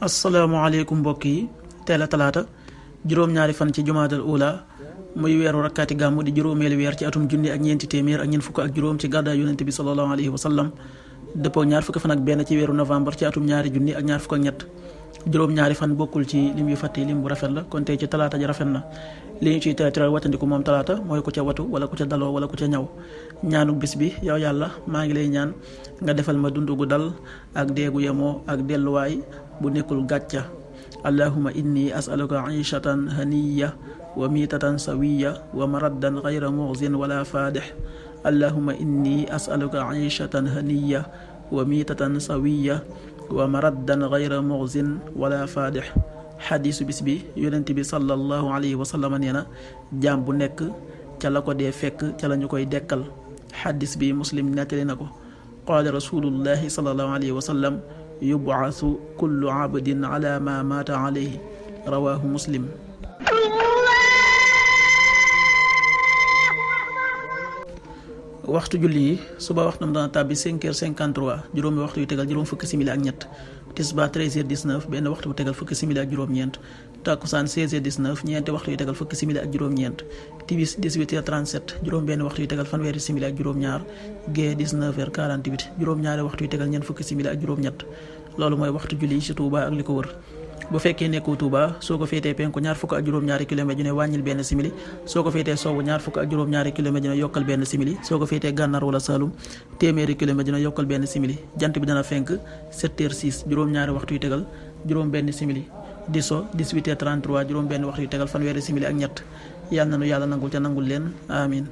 asalaamaaleykum mbokk yi teel a talaata juróom-ñaari fan ci jumaadal ula muy weeru rakkaati gàmmu di juróomeelu weer ci atum junni ak ñeenti téeméer ak ñeent fukk ak juróom ci gàddaay yonente bi sallallahu alayhi wa sallam dëppoo ñaar fukki fan ak benn ci weeru novembre ci atum ñaari junni ak ñaar fukk ak ñett juróom-ñaari fan bokkul ci lim yu fàtte lim bu rafet la kon tey ci talaata ji rafet na li ñu ciy teral wattandiku moom talaata mooy ku ca watu wala ku ca daloo wala ku ca ñaw ñaanu bis bi yow yàlla maa ngi lay ñaan nga defal ma dund gu dal ak deegu yemoo ak delluwaay bu nekkul gàcca allahumma inni as'aluka aishatan haniya wa miitatan sawiya wa maraddan ghayra mughzin wala faadix allahumma inni as'aluka aishatan haniya wa miitatan sawiya wa maraddan ghayra mughzin wala faadix xadiisu bis bi yonent bi sallallahu alayhi wa sallam nee na jaam bu nekk ca la ko dee fekk ca la ñu koy dekkal xadiis bi muslim nettali na ko qaala rasulullahi sallallahu alayhi wa sallam yub'athu kullu abdin ala ma maata alayhi rawahu muslim. waxtu julli yi suba waxtam dana tàbbi 5h53 juróomi waxtu yu tegal juróom fukki simili ak ñett tisbaar 13h19 benn waxtu bu tegal fukki simili ak juróom-ñeent takkusaan 16h19 ñeenti waxtu yu tegal fukki simili ak juróom-ñeent timis 18h37 juróom benn waxtu yu tegal fanweeri simili ak juróom-ñaar gee 19h48 juróom-ñaari waxtu yu tegal ñeent fukki simili ak juróom-ñett loolu mooy waxtu julli ci Touba ak li ko wër. bu fekkee nekkoo Touba soo ko féetee penku ñaar fukk ak juróom-ñaari kilomètre ju ne wàññil benn simili soo ko féetee sowwu ñaar fukk ak juróom-ñaari kilomètre ju ne yokkal benn simili soo ko féetee gànnaar wala Saloum téeméeri kilomètre ju ne yokkal benn simili jant bi dana fenk 7h06 juróom-ñaari waxtu yu tegal juróom benn simili di so 18h33 juróom benn waxtu yu tegal fanweeri simili ak ñett yàlla na nu yàlla nangul ca nangul leen amin